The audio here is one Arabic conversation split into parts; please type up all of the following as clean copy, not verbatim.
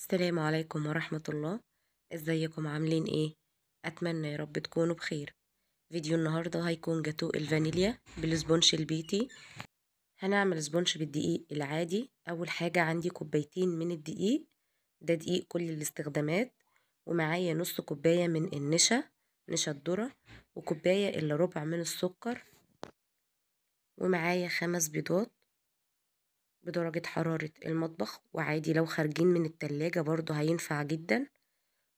السلام عليكم ورحمة الله. ازيكم عاملين ايه؟ اتمنى يا رب تكونوا بخير. فيديو النهاردة هيكون جاتو الفانيليا بالسبونش البيتي. هنعمل سبونش بالدقيق العادي. اول حاجة عندي كوبايتين من الدقيق، ده دقيق كل الاستخدامات، ومعايا نص كوباية من النشا، نشا الذرة، وكوباية الا ربع من السكر، ومعايا 5 بيضات بدرجة حرارة المطبخ، وعادي لو خارجين من التلاجة برضو هينفع جدا.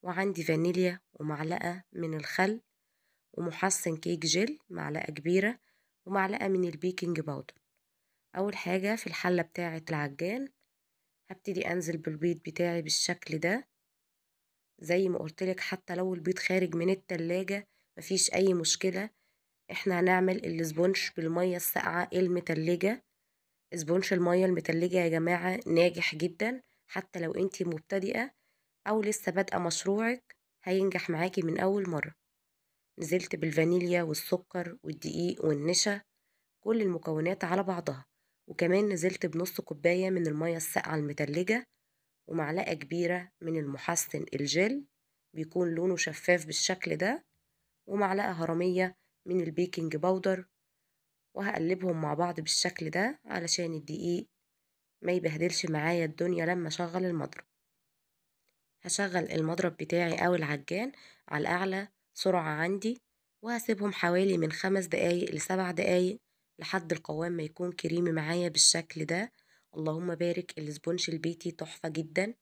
وعندي فانيليا ومعلقة من الخل، ومحسن كيك جيل معلقة كبيرة، ومعلقة من البيكنج باودر. أول حاجة في الحلة بتاعة العجان هبتدي أنزل بالبيض بتاعي بالشكل ده. زي ما قلتلك حتى لو البيض خارج من التلاجة مفيش أي مشكلة، احنا هنعمل السبونش بالمية الساقعة المتلجة. سبونش المية المتلجة يا جماعة ناجح جدا، حتى لو انتي مبتدئة أو لسه بادئة مشروعك هينجح معاكي من أول مرة. نزلت بالفانيليا والسكر والدقيق والنشا، كل المكونات على بعضها، وكمان نزلت بنص كوباية من المية الساقعة المتلجة، ومعلقة كبيرة من المحسن الجل بيكون لونه شفاف بالشكل ده، ومعلقة هرمية من البيكنج باودر. وهقلبهم مع بعض بالشكل ده علشان الدقيق ما يبهدلش معايا الدنيا لما اشغل المضرب. هشغل المضرب بتاعي او العجان على اعلى سرعة عندي، وهسيبهم حوالي من 5 دقايق ل7 دقايق لحد القوام ما يكون كريمي معايا بالشكل ده. اللهم بارك، السبونش البيتي تحفة جدا.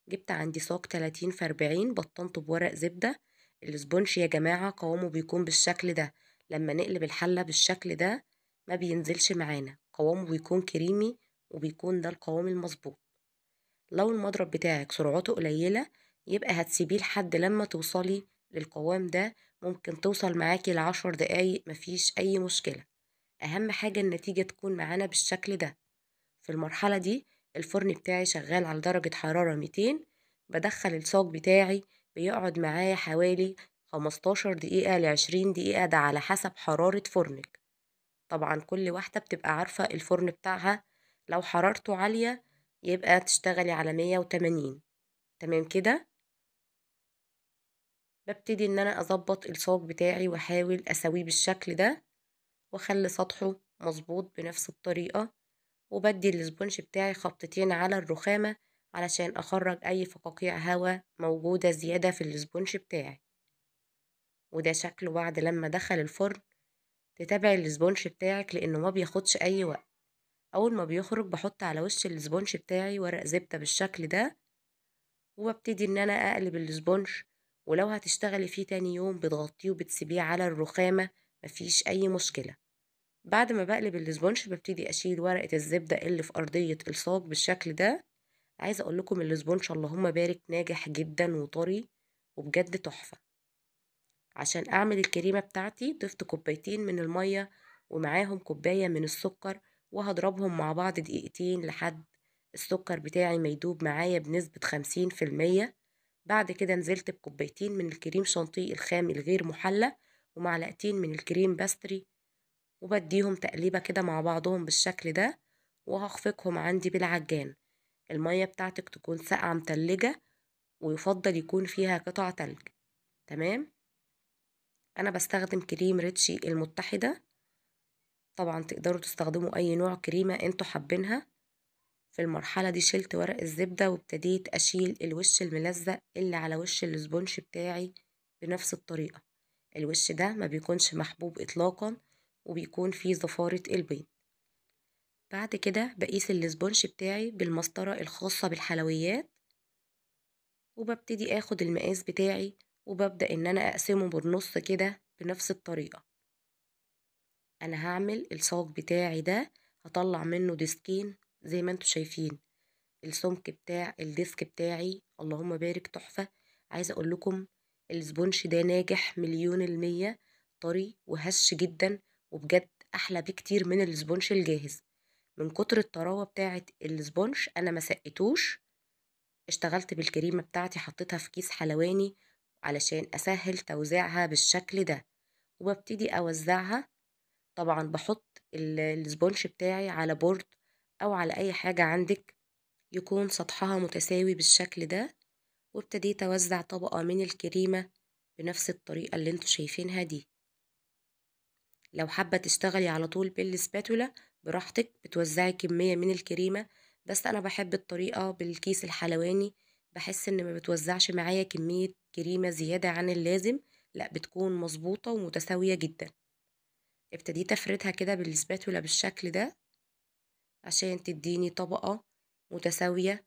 جبت عندي صاج 30 في 40، بطنته بورق زبدة. السبونش يا جماعة قوامه بيكون بالشكل ده، لما نقلب الحلة بالشكل ده ما بينزلش معانا، قوامه بيكون كريمي، وبيكون ده القوام المظبوط. لو المضرب بتاعك سرعته قليلة يبقى هتسيبيه لحد لما توصلي للقوام ده، ممكن توصل معاكي ل10 دقايق مفيش أي مشكلة. أهم حاجة النتيجة تكون معانا بالشكل ده. في المرحلة دي الفرن بتاعي شغال على درجة حرارة 200. بدخل الصاج بتاعي بيقعد معايا حوالي 15 دقيقة ل20 دقيقة، ده على حسب حرارة فرنك. طبعا كل واحدة بتبقى عارفة الفرن بتاعها، لو حرارته عالية يبقى تشتغلي على 180. تمام كده. ببتدي ان انا اظبط الصاج بتاعي واحاول اسويه بالشكل ده، واخلي سطحه مظبوط بنفس الطريقة، وبدي الاسبونج بتاعي خبطتين على الرخامة علشان اخرج اي فقاقيع هواء موجودة زيادة في الاسبونج بتاعي. وده شكله بعد لما دخل الفرن. تتابعي الاسبونج بتاعك لانه ما بياخدش اي وقت. اول ما بيخرج بحط على وش الاسبونج بتاعي ورق زبدة بالشكل ده، وببتدي ان انا اقلب الاسبونج. ولو هتشتغلي فيه تاني يوم بتغطيه وبتسيبيه على الرخامة مفيش اي مشكلة. بعد ما بقلب الاسبونج ببتدي اشيل ورقة الزبدة اللي في ارضية الصاج بالشكل ده. عايزة اقول لكم الاسبونج اللهم بارك ناجح جدا وطري وبجد تحفة. عشان اعمل الكريمة بتاعتي ضفت كوبايتين من المية ومعاهم كوباية من السكر، وهضربهم مع بعض دقيقتين لحد السكر بتاعي ما يدوب معايا بنسبة 50%. بعد كده نزلت بكوبايتين من الكريم شانتيه الخام الغير محلى، ومعلقتين من الكريم باستري، وبديهم تقليبة كده مع بعضهم بالشكل ده، وهخفقهم عندي بالعجان. المية بتاعتك تكون ساقعة متلجة، ويفضل يكون فيها قطع تلج. تمام. انا بستخدم كريم ريتشي المتحدة، طبعا تقدروا تستخدموا اي نوع كريمة انتوا حابينها. في المرحلة دي شلت ورق الزبدة وابتديت اشيل الوش الملزق اللي على وش الاسبونج بتاعي بنفس الطريقة. الوش ده ما بيكونش محبوب اطلاقا، وبيكون فيه زفارة البيض. بعد كده بقيس الاسبونج بتاعي بالمسطرة الخاصة بالحلويات، وببتدي اخد المقاس بتاعي، وببدأ ان انا اقسمه بالنص كده بنفس الطريقة. انا هعمل الصاج بتاعي ده، هطلع منه ديسكين زي ما انتوا شايفين. السمك بتاع الديسك بتاعي اللهم بارك تحفة. عايزة اقول لكم السبونش ده ناجح 1000000%، طري وهش جدا، وبجد احلى بكتير من السبونش الجاهز. من كتر الطراوة بتاعة السبونش انا ما سقيتوش، اشتغلت بالكريمة بتاعتي حطيتها في كيس حلواني علشان اسهل توزيعها بالشكل ده، وببتدي اوزعها. طبعا بحط السبونش بتاعي على بورد او على اي حاجة عندك يكون سطحها متساوي بالشكل ده، وابتديت اوزع طبقة من الكريمة بنفس الطريقة اللي انتوا شايفينها دي. لو حابة تشتغلي على طول بالسباتولا براحتك، بتوزعي كمية من الكريمة، بس أنا بحب الطريقة بالكيس الحلواني، بحس إن ما بتوزعش معايا كمية كريمة زيادة عن اللازم، لأ بتكون مظبوطة ومتساوية جدا. ابتديت أفردها كده بالسباتولا بالشكل ده عشان تديني طبقة متساوية،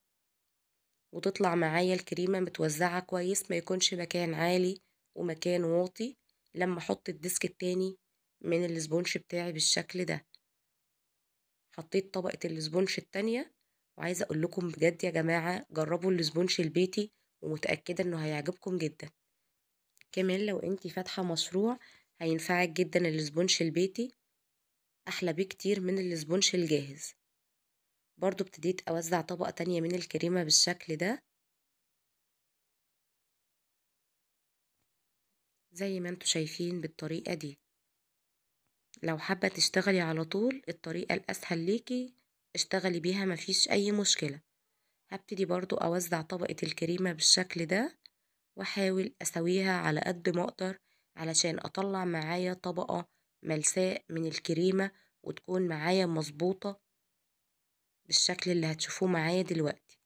وتطلع معايا الكريمة متوزعة كويس، ما يكونش مكان عالي ومكان واطي لما احط الديسك التاني من الاسبونش بتاعي بالشكل ده. حطيت طبقة الاسبونش التانية، وعايزة اقول لكم بجد يا جماعة جربوا الاسبونش البيتي، ومتأكدة انه هيعجبكم جدا. كمان لو انتي فاتحة مشروع هينفعك جدا الاسبونش البيتي، احلى بكتير من الاسبونش الجاهز. برضو ابتديت اوزع طبقة تانية من الكريمة بالشكل ده زي ما انتوا شايفين بالطريقة دي. لو حابة تشتغلي على طول الطريقة الأسهل ليكي اشتغلي بيها، مفيش أي مشكلة. هبتدي برضو أوزع طبقة الكريمة بالشكل ده، وأحاول أسويها على قد ما أقدر علشان أطلع معايا طبقة ملساء من الكريمة، وتكون معايا مظبوطة بالشكل اللي هتشوفوه معايا دلوقتي.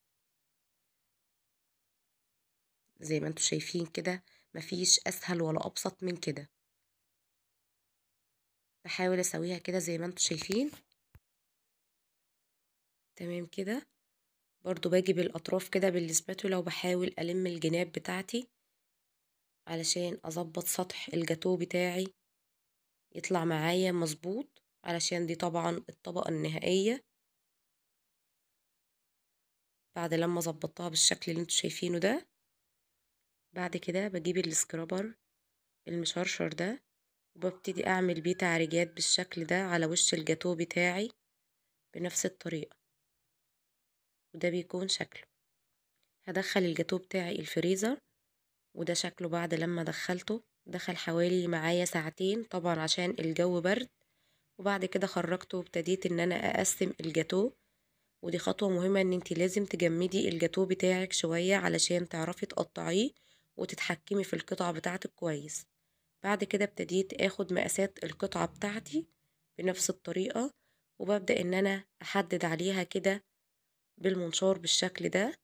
زي ما انتوا شايفين كده، مفيش أسهل ولا أبسط من كده. بحاول أسويها كده زي ما انتوا شايفين تمام كده. برضو باجي بالأطراف كده بالسباتولا وبحاول ألم الجناب بتاعتي علشان أظبط سطح الجاتو بتاعي يطلع معايا مظبوط، علشان دي طبعا الطبقة النهائية بعد لما ظبطتها بالشكل اللي انتوا شايفينه ده. بعد كده بجيب السكرابر المشرشر ده، وببتدي أعمل بيه تعريجات بالشكل ده على وش الجاتو بتاعي بنفس الطريقة، وده بيكون شكله. هدخل الجاتو بتاعي الفريزر، وده شكله بعد لما دخلته. دخل حوالي معايا ساعتين طبعا عشان الجو برد، وبعد كده خرجته وابتديت ان انا اقسم الجاتو. ودي خطوة مهمة ان انتي لازم تجمدي الجاتو بتاعك شوية علشان تعرفي تقطعيه وتتحكمي في القطع بتاعتك كويس. بعد كده ابتديت اخد مقاسات القطعة بتاعتي بنفس الطريقة، وببدأ ان انا احدد عليها كده بالمنشار بالشكل ده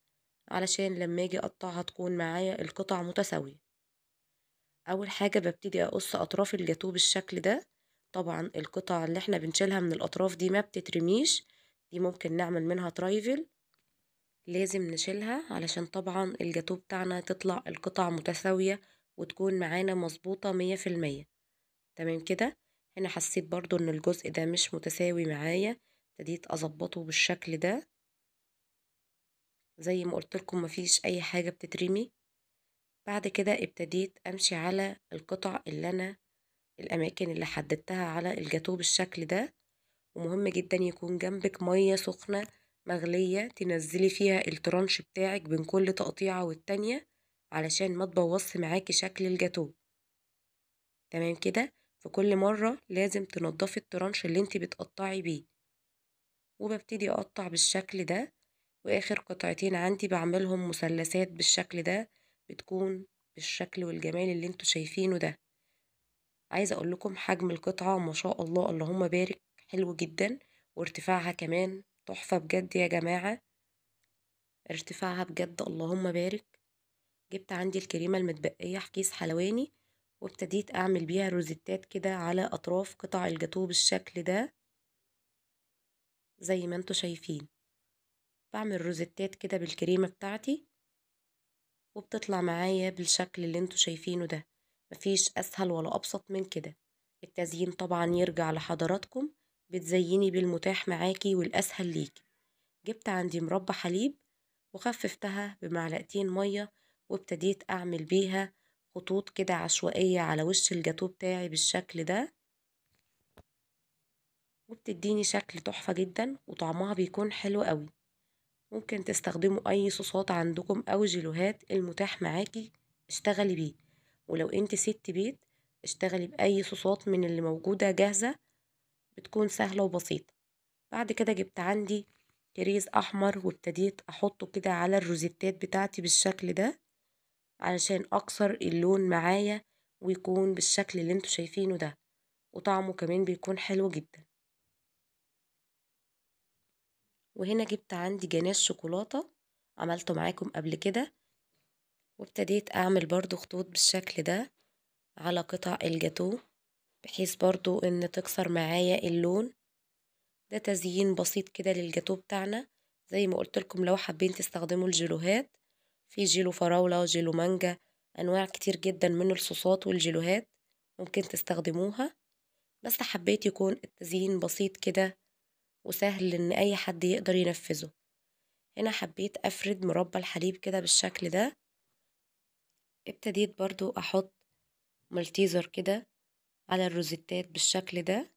علشان لما اجي اقطعها تكون معايا القطع متساوية. اول حاجة ببتدي اقص اطراف الجاتوه بالشكل ده. طبعا القطع اللي احنا بنشيلها من الاطراف دي ما بتترميش، دي ممكن نعمل منها ترايفل، لازم نشيلها علشان طبعا الجاتوه بتاعنا تطلع القطع متساوية وتكون معانا مظبوطة 100%. تمام كده. هنا حسيت برضو ان الجزء ده مش متساوي معايا، ابتديت اظبطه بالشكل ده. زي ما قلت لكم مفيش اي حاجة بتترمي. بعد كده ابتديت امشي على القطع اللي انا الأماكن اللي حددتها على الجاتوه بالشكل ده. ومهم جدا يكون جنبك مية سخنة مغلية تنزلي فيها الترانش بتاعك بين كل تقطيعة والتانية علشان ما تبوظش معاكي شكل الجاتوه. تمام كده. في كل مرة لازم تنضفي الترانش اللي انتي بتقطعي بيه. وببتدي اقطع بالشكل ده، واخر قطعتين عندي بعملهم مثلثات بالشكل ده، بتكون بالشكل والجمال اللي انتوا شايفينه ده. عايزة اقول لكم حجم القطعة ما شاء الله اللهم بارك حلو جدا، وارتفاعها كمان تحفة بجد يا جماعة، ارتفاعها بجد اللهم بارك. جبت عندي الكريمة المتبقية في كيس حلواني، وابتديت اعمل بيها روزيتات كده على اطراف قطع الجاتوه بالشكل ده زي ما انتوا شايفين. بعمل روزيتات كده بالكريمة بتاعتي، وبتطلع معايا بالشكل اللي انتوا شايفينه ده. مفيش اسهل ولا ابسط من كده. التزيين طبعا يرجع لحضراتكم، بتزيني بالمتاح معاكي والاسهل ليكي. جبت عندي مربى حليب وخففتها بمعلقتين مية، وابتديت اعمل بيها خطوط كده عشوائية على وش الجاتوه بتاعي بالشكل ده، وبتديني شكل تحفة جدا وطعمها بيكون حلو قوي. ممكن تستخدموا اي صوصات عندكم او جيلوهات المتاح معاكي اشتغلي بيه. ولو انت ست بيت اشتغلي باي صوصات من اللي موجودة جاهزة، بتكون سهلة وبسيطة. بعد كده جبت عندي كريز احمر، وابتديت احطه كده على الروزيتات بتاعتي بالشكل ده علشان اكسر اللون معايا ويكون بالشكل اللي انتوا شايفينه ده، وطعمه كمان بيكون حلو جدا. وهنا جبت عندي جناش شوكولاتة عملته معاكم قبل كده، وابتديت اعمل برضو خطوط بالشكل ده على قطع الجاتو بحيث برضو ان تكسر معايا اللون. ده تزيين بسيط كده للجاتو بتاعنا. زي ما قلت لكم لو حابين تستخدموا الجيلوهات، في جيلو فراولة وجيلو مانجا، انواع كتير جدا من الصوصات والجيلوهات ممكن تستخدموها، بس حبيت يكون التزيين بسيط كده وسهل ان اي حد يقدر ينفذه. هنا حبيت افرد مربى الحليب كده بالشكل ده. ابتديت برضو احط مالتيزر كده على الروزيتات بالشكل ده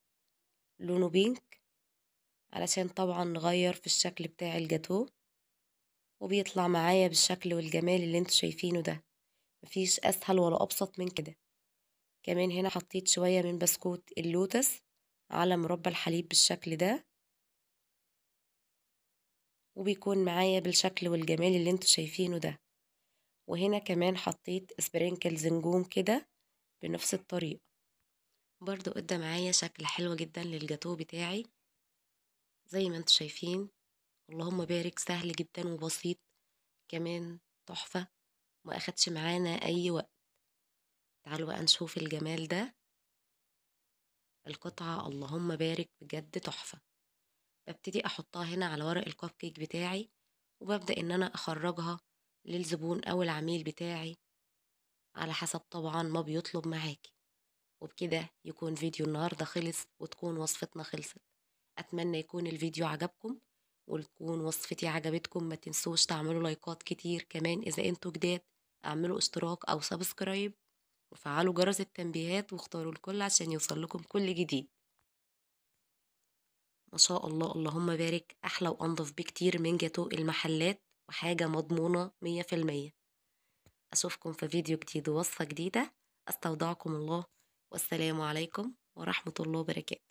لونه بينك، علشان طبعا نغير في الشكل بتاع الجاتو، وبيطلع معايا بالشكل والجمال اللي انتوا شايفينه ده. مفيش اسهل ولا ابسط من كده. كمان هنا حطيت شوية من بسكوت اللوتس على مربى الحليب بالشكل ده، وبيكون معايا بالشكل والجمال اللي انتوا شايفينه ده. وهنا كمان حطيت سبرينكلز نجوم كده بنفس الطريقة، برضو ادى معايا شكل حلو جدا للجاتو بتاعي زي ما انتوا شايفين. اللهم بارك، سهل جدا وبسيط كمان، تحفة، ما اخدش معانا اي وقت. تعالوا بقى نشوف الجمال ده. القطعة اللهم بارك بجد تحفة. ببتدي احطها هنا على ورق الكب كيك بتاعي، وببدأ ان انا اخرجها للزبون او العميل بتاعي على حسب طبعا ما بيطلب معاكي. وبكده يكون فيديو النهاردة خلص وتكون وصفتنا خلصت. اتمنى يكون الفيديو عجبكم وتكون وصفتي عجبتكم. ما تنسوش تعملوا لايكات كتير، كمان اذا انتوا جداد اعملوا اشتراك او سبسكرايب وفعلوا جرس التنبيهات واختاروا الكل عشان يوصل لكم كل جديد. ما شاء الله اللهم بارك، احلى وانضف بكتير من جاتو المحلات، وحاجة مضمونة 100%. اشوفكم في فيديو جديد ووصفة جديدة. استودعكم الله، والسلام عليكم ورحمة الله وبركاته.